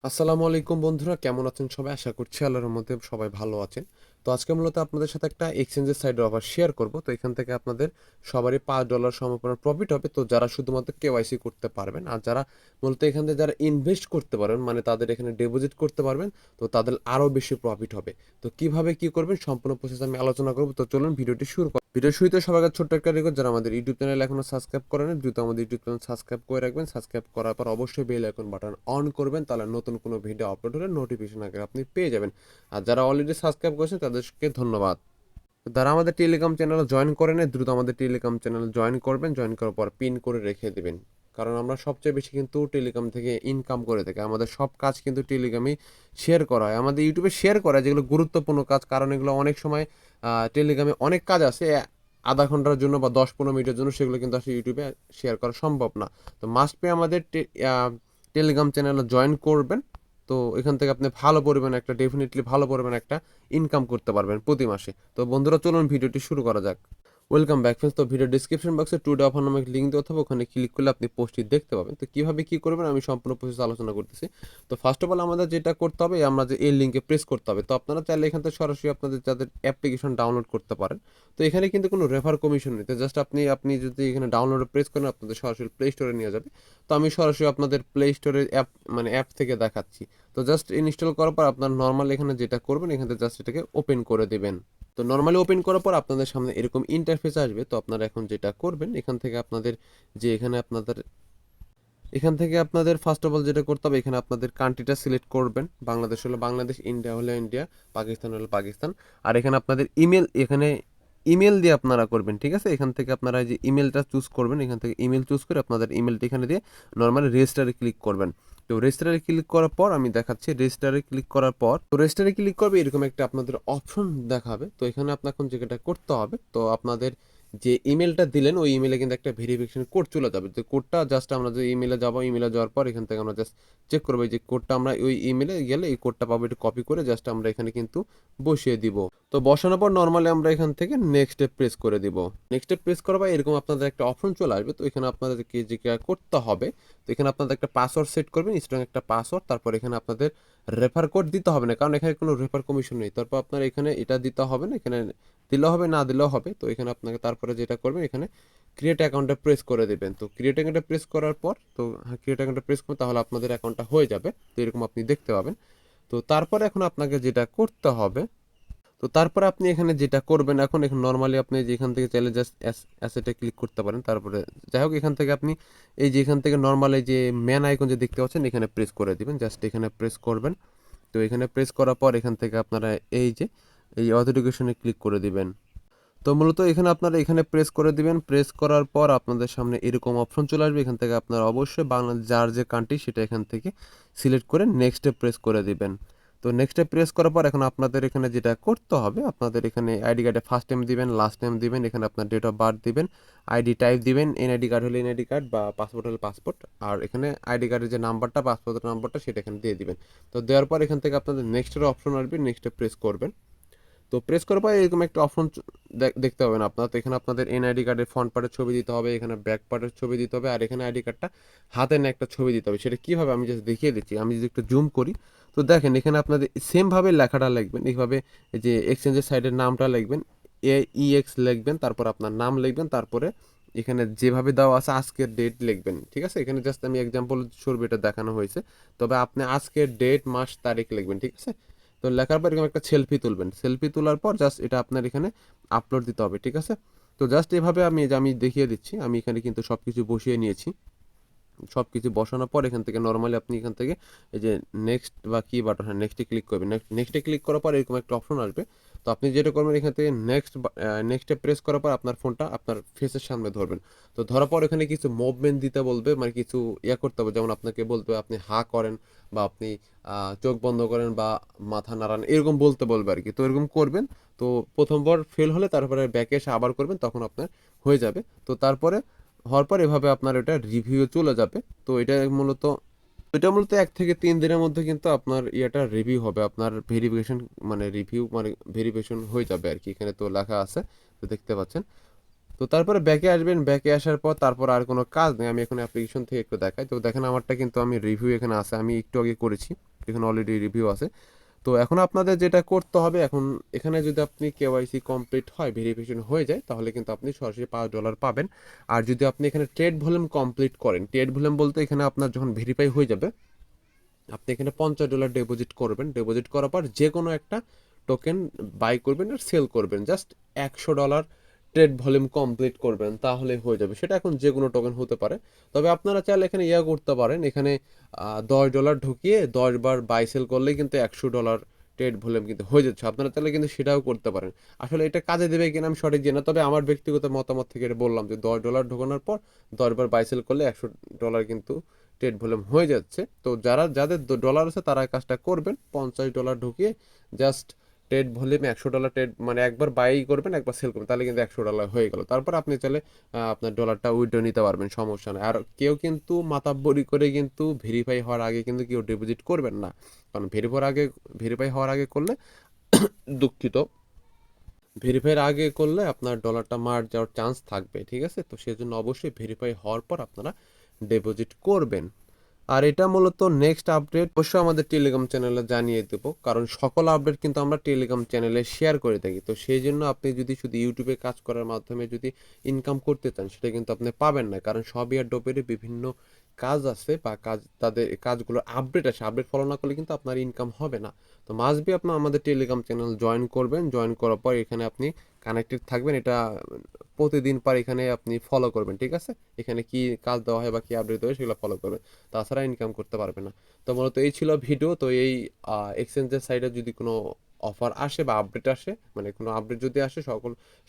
আসসালামু আলাইকুম বন্ধুরা, কেমন আছেন সবাই? আশা করছি আল্লাহর রহমতে সবাই ভালো আছেন। তো আজকে মূলত আপনাদের সাথে একটা এক্সচেঞ্জের সাইডের অফার শেয়ার করব। তো এখান থেকে আপনাদের সবারই $5 সমপরিমাণ প্রফিট হবে। তো যারা শুধুমাত্র কেওয়াইসি করতে পারবেন আর যারা মূলত এখান থেকে যারা ইনভেস্ট করতে পারবেন, মানে তাদের এখানে ডিপোজিট করতে পারবেন, তো তাদের আরও বেশি প্রফিট হবে। তো কিভাবে কি করবেন সম্পূর্ণ প্রসেস আমি আলোচনা করব। তো চলুন ভিডিওটি শুরু করি। ভিডিও শুরুতে সবার কাছে ছোট্ট একটা রিকোয়েস্ট, যারা আমাদের ইউটিউব চ্যানেল এখনো সাবস্ক্রাইব করেন দ্রুত আমাদের ইউটিউব চ্যানেল সাবস্ক্রাইব করে রাখবেন। সাবস্ক্রাইব করার পর অবশ্যই বেল আইকন বাটন অন করবেন, তাহলে নতুন কোনো ভিডিও আপলোড হলে নোটিফিকেশন আগে আপনি পেয়ে যাবেন। আর যারা অলরেডি সাবস্ক্রাইব করেছেন তাদেরকে ধন্যবাদ। যারা আমাদের টেলিগ্রাম চ্যানেলে জয়েন করেন দ্রুত আমাদের টেলিগ্রাম চ্যানেল জয়েন করবেন। জয়েন করার পর পিন করে রেখে দিবেন, কারণ আমরা সবচেয়ে বেশি কিন্তু টেলিগ্রাম থেকে ইনকাম করে থাকি। আমাদের সব কাজ কিন্তু টেলিগ্রামে শেয়ার করা হয়, আমাদের ইউটিউবে শেয়ার করা হয় যেগুলো গুরুত্বপূর্ণ কাজ, কারণ এগুলো অনেক সময় টেলিগ্রামে অনেক কাজ আছে আধা ঘন্টার জন্য বা 10-15 মিনিটের জন্য, সেগুলো কিন্তু আসলে ইউটিউবে শেয়ার করা সম্ভব না। তো মাস্ট বি আমাদের টেলিগ্রাম চ্যানেলে জয়েন করবেন। তো এখান থেকে আপনি ভালো পরিমাণে একটা ডেফিনেটলি ভালো পরিমাণে একটা ইনকাম করতে পারবেন প্রতি মাসে। তো বন্ধুরা চলুন ভিডিওটি শুরু করা যাক। Welcome back friends. তো ভিডিও ডিসক্রিপশন বক্সে টুডে অফার নামে লিঙ্ক দেওয়া থাকবে, ওখানে ক্লিক করলে আপনি পোস্টটি দেখতে পাবেন। তো কীভাবে কী করবেন আমি সম্পূর্ণ প্রসেস আলোচনা করতেছি। তো ফার্স্ট অফ অল আমাদের যেটা করতে হবে, আমরা যে এই লিঙ্কে প্রেস করতে হবে। তো আপনারা চাইলে এখান থেকে সরাসরি আপনাদের যাদের অ্যাপ্লিকেশন ডাউনলোড করতে পারেন। তো এখানে কিন্তু কোনো রেফার কমিশন নেই। তো জাস্ট আপনি যদি এখানে ডাউনলোডে প্রেস করেন আপনাদের সরাসরি প্লে স্টোরে নিয়ে যাবে। তো আমি সরাসরি আপনাদের প্লে স্টোরের অ্যাপ থেকে দেখাচ্ছি। তো জাস্ট ইনস্টল করার পর আপনার নর্মাল এখানে যেটা করবেন, এখান থেকে জাস্ট এটাকে ওপেন করে দেবেন। তো নর্মালি ওপেন করার পর আপনাদের সামনে এরকম ইন্টারফেস আসবে। তো আপনারা এখন যেটা করবেন, এখান থেকে আপনাদের যে এখান থেকে আপনাদের ফার্স্ট অফ অল যেটা করতে হবে, এখানে আপনাদের কান্ট্রিটা সিলেক্ট করবেন। বাংলাদেশ হলে বাংলাদেশ, ইন্ডিয়া হলে ইন্ডিয়া, পাকিস্তান হলে পাকিস্তান। আর এখানে আপনাদের ইমেল দিয়ে আপনারা করবেন, ঠিক আছে? এখান থেকে আপনারা যে ইমেলটা চুজ করবেন, এখান থেকে ইমেল চুজ করে আপনাদের ইমেলটা এখানে দিয়ে নর্মালি রেজিস্টারে ক্লিক করবেন। তো রেজিস্টারে ক্লিক করার পর আমি দেখাচ্ছি, রেজিস্টারে ক্লিক করার পর তো রেজিস্টারে ক্লিক করবে, এরকম একটা আপনাদের অপশন দেখাবে। তো এখানে আপনার এখন যেটা করতে হবে, তো আপনাদের যে ইমেলটা দিলেন ওই ইমেলে কিন্তু একটা ভেরিফিকেশন কোড চলে যাবে। তো কোডটা জাস্ট আমরা যে ইমেলে যাবো, ইমেলে যাওয়ার পর এখান থেকে আমরা জাস্ট চেক করবো যে কোডটা আমরা ওই ইমেলে গেলে এই কোডটা পাবো, একটু কপি করে জাস্ট আমরা এখানে কিন্তু বসিয়ে দিব। তো বসানোর পর নর্মালি আমরা এখান থেকে নেক্সটে প্রেস করে দিব। নেক্সটে প্রেস করার পর এরকম আপনাদের একটা অপশন চলে আসবে। তো এখানে আপনাদেরকে যেটা করতে হবে, তো এখানে আপনাদের একটা পাসওয়ার্ড সেট করবেন, স্ট্রং একটা পাসওয়ার্ড। তারপর এখানে আপনাদের রেফার কোড দিতে হবে না, কারণ এখানে কোনো রেফার কমিশন নেই। তারপর আপনার এখানে এটা দিতে হবে না, এখানে দিলেও হবে না দিলেও হবে। তো এখানে আপনাকে তারপরে যেটা করবেন, এখানে ক্রিয়েট অ্যাকাউন্টে প্রেস করে দেবেন। তো ক্রিয়েট অ্যাকাউন্টে প্রেস করার পর তো ক্রিয়েট অ্যাকাউন্টে প্রেস করুন, তাহলে আপনাদের অ্যাকাউন্টটা হয়ে যাবে। তো এরকম আপনি দেখতে পাবেন। তো তারপরে এখন আপনাকে যেটা করতে হবে, তো তারপরে আপনি এখানে যেটা করবেন, এখন নর্মালি আপনি যে এখান থেকে চাইলে জাস্ট অ্যাসেটে ক্লিক করতে পারেন। তারপরে যাই হোক, এখান থেকে আপনি এই যে এখান থেকে নর্মাল এই যে ম্যান আইকন যে দেখতে পাচ্ছেন, এখানে প্রেস করে দিবেন, জাস্ট এখানে প্রেস করবেন। তো এখানে প্রেস করার পর এখান থেকে আপনারা এই যে এই অথেন্টিকেশনে ক্লিক করে দিবেন। তো মূলত এখানে আপনারা এখানে প্রেস করে দিবেন। প্রেস করার পর আপনাদের সামনে এরকম অপশন চলে আসবে। এখান থেকে আপনারা অবশ্যই বাংলাদেশ যার যে কান্ট্রি সেটা এখান থেকে সিলেক্ট করে নেক্সটে প্রেস করে দিবেন। তো নেক্সটে প্রেস করার পর এখন আপনাদের এখানে যেটা করতে হবে, আপনাদের এখানে আইডি কার্ডে ফার্স্ট নেম দিবেন, লাস্ট নেম দিবেন, এখানে আপনার ডেট অফ বার্থ দিবেন, আইডি টাইপ দিবেন, এনআইডি কার্ড হলে এনআইডি কার্ড বা পাসপোর্ট হলে পাসপোর্ট, আর এখানে আইডি কার্ডের যে নাম্বারটা পাসপোর্টের নাম্বারটা সেটা এখানে দিয়ে দিবেন। তো দেওয়ার পর এখান থেকে আপনাদের নেক্সটের অপশন আসবে, নেক্সটে প্রেস করবেন। তো প্রেস করার পর এরকম একটা অপশন দেখতে পাবেন আপনারা। তো এখানে আপনাদের এনআইডি কার্ডের ফ্রন্ট পার্টের ছবি দিতে হবে, এখানে ব্যাক পার্টের ছবি দিতে হবে, আর এখানে আইডি কার্ডটা হাতে নিয়ে একটা ছবি দিতে হবে। সেটা কীভাবে আমি জাস্ট দেখিয়ে দিচ্ছি। আমি যদি একটু জুম করি, তো দেখেন এখানে আপনাদের সেমভাবে লেখাটা লিখবেন। এইভাবে এই যে এক্সচেঞ্জের সাইডের নামটা লিখবেন, AEX লিখবেন, তারপর আপনার নাম লিখবেন, তারপরে এখানে যেভাবে দেওয়া আছে আজকের ডেট লিখবেন, ঠিক আছে? এখানে জাস্ট আমি এক্সাম্পল স্বরূপ এটা দেখানো হয়েছে, তবে আপনি আজকের ডেট মাস তারিখ লিখবেন, ঠিক আছে? তো লেখার পর এরকম একটা সেলফি তুলবেন। সেলফি তোলার পর জাস্ট এটা আপনার এখানে আপলোড দিতে হবে, ঠিক আছে? তো জাস্ট এভাবে আমি দেখিয়ে দিচ্ছি। আমি এখানে কিন্তু সব কিছু বসিয়ে নিয়েছি। সব কিছু বসানোর পর এখান থেকে নর্মালি আপনি এখান থেকে এই যে নেক্সট বা কি বাটন, হ্যাঁ নেক্সটে ক্লিক করবেন। নেক্সটে ক্লিক করার পর এরকম একটা অপশন আসবে। তো আপনি যেটা করবেন, এখান থেকে নেক্সটে প্রেস করার পর আপনার ফোনটা আপনার ফেসের সামনে ধরবেন। তো ধরার পর এখানে কিছু মুভমেন্ট দিতে বলবে, মানে কিছু করতে হবে। যেমন আপনাকে বলবে আপনি হা করেন বা আপনি চোখ বন্ধ করেন বা মাথা নাড়ান, এরকম বলতে বলবে আর কি। তো এরকম করবেন। তো প্রথমবার ফেল হলে তারপরে ব্যাকে এসে আবার করবেন, তখন আপনার হয়ে যাবে। তো তারপরে হওয়ার পর এভাবে আপনার এটা রিভিউ চলে যাবে। তো এটা মূলত 1 থেকে 3 দিনের মধ্যে কিন্তু আপনার রিভিউ হবে, আপনার ভেরিফিকেশন মানে রিভিউ মানে ভেরিফিকেশন হয়ে যাবে আর কি। এখানে তো লেখা আছে, তো দেখতে পাচ্ছেন। তো তারপরে ব্যাকে আসবেন, ব্যাকে আসার পর তারপর আর কোনো কাজ নেই। আমি এখন অ্যাপ্লিকেশন থেকে একটু দেখাই। তো দেখেন আমারটা কিন্তু আমি রিভিউ এখানে আছে, আমি একটু আগে করেছি। এখানে অলরেডি রিভিউ আছে। তো এখন আপনাদের যেটা করতে হবে, এখন এখানে যদি আপনি কেওয়াইসি কমপ্লিট হয়, ভেরিফিকেশন হয়ে যায়, তাহলে কিন্তু আপনি সরাসরি $5 পাবেন। আর যদি আপনি এখানে ট্রেড ভলিউম কমপ্লিট করেন, ট্রেড ভলিউম বলতে এখানে আপনার যখন ভেরিফাই হয়ে যাবে, আপনি এখানে $50 ডিপোজিট করবেন। ডিপোজিট করার পর যে কোনো একটা টোকেন বাই করবেন আর সেল করবেন, জাস্ট $100 ট্রেড ভলিউম কমপ্লিট করবেন, তাহলে হয়ে যাবে। সেটা এখন যে কোনো টোকেন হতে পারে। তবে আপনারা চাইলে এখানে ইয়া করতে পারেন, এখানে $10 ঢুকিয়ে 10 বার বাই সেল করলেই কিন্তু $100 ট্রেড ভলিউম কিন্তু হয়ে যাচ্ছে। আপনারা চাইলে কিন্তু সেটাও করতে পারেন। আসলে এটা কাজে দেবে কিনা আমি সঠিক জানি না, তবে আমার ব্যক্তিগত মতামত থেকে এটা বললাম যে $10 ঢোকানোর পর 10 বার বাই সেল করলে $100 কিন্তু ট্রেড ভলিউম হয়ে যাচ্ছে। তো যাদের ডলার আছে তারা কাজটা করবেন, $50 ঢুকিয়ে জাস্ট ট্রেড ভলিউম $100 ট্রেড, মানে একবার বাই করবেন একবার সেল করবেন, তাহলে কিন্তু $100 হয়ে গেল। তারপর আপনি চাইলে আপনার ডলারটা উইথড্র নিতে পারবেন, সমস্যা নেই। আর কেউ কিন্তু মাতাব্বরি করে কিন্তু ভেরিফাই হওয়ার আগে কিন্তু কেউ ডিপোজিট করবেন না, কারণ ভেরিফাই হওয়ার আগে করলে দুঃখিত, ভেরিফাইয়ের আগে করলে আপনার ডলারটা মার যাওয়ার চান্স থাকবে, ঠিক আছে? তো সেজন্য অবশ্যই ভেরিফাই হওয়ার পর আপনারা ডিপোজিট করবেন। আর এটা মূলত নেক্সট আপডেট অবশ্যই আমাদের টেলিগ্রাম চ্যানেলে জানিয়ে দেবো, কারণ সকল আপডেট কিন্তু আমরা টেলিগ্রাম চ্যানেলে শেয়ার করে থাকি। তো সেই জন্য আপনি যদি শুধু ইউটিউবে কাজ করার মাধ্যমে যদি ইনকাম করতে চান, সেটা কিন্তু আপনি পাবেন না, কারণ সব এয়ারড্রপেরই বিভিন্ন কাজ আছে বা তাদের কাজগুলো আপডেট আছে, আপডেট ফলো না করলে কিন্তু আপনার ইনকাম হবে না। তো মাস্ট বি আপনার আমাদের টেলিগ্রাম চ্যানেল জয়েন করবেন, জয়েন করার পর এখানে আপনি কানেক্টেড থাকবেন, এটা প্রতিদিন পর এখানে আপনি ফলো করবেন, ঠিক আছে? এখানে কি কাজ দেওয়া হয় বা কি আপডেট দেওয়া হয় সেগুলো ফলো করবেন, তাছাড়া ইনকাম করতে পারবে না। তো মূলত এই ছিল ভিডিও। তো এই এক্সচেঞ্জের সাইডে যদি কোনো অফার আসে বা আপডেট আসে, মানে কোনো আপডেট যদি আসে,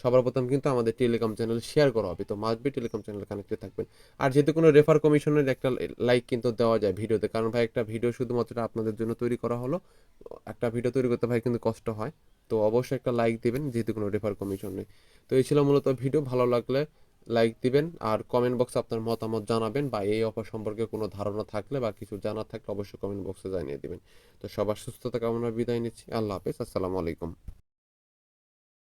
সবার প্রথম কিন্তু আমাদের টেলিগ্রাম চ্যানেল শেয়ার করা হবে। তো must be Telegram channel connected থাকবেন। আর যেহেতু কোনো রেফার কমিশনের একটা লাইক কিন্তু দেওয়া যায় ভিডিওতে, কারণ ভাই একটা ভিডিও শুধুমাত্র আপনাদের জন্য তৈরি করা হলো, একটা ভিডিও তৈরি করতে ভাই কিন্তু কষ্ট হয়। তো অবশ্যই একটা লাইক দিবেন, যেহেতু কোনো রেফার কমিশন নেই। তো এই ছিল মূলত ভিডিও, ভালো লাগলে লাইক দিবেন আর কমেন্ট বক্সে আপনার মতামত জানাবেন, বা এই অফার সম্পর্কে কোনো ধারণা থাকলে বা কিছু জানার থাকলে অবশ্যই কমেন্ট বক্সে জানিয়ে দিবেন। তো সবার সুস্থতা কামনা বিদায় নিচ্ছি। আল্লাহ হাফেজ, আসসালামু আলাইকুম।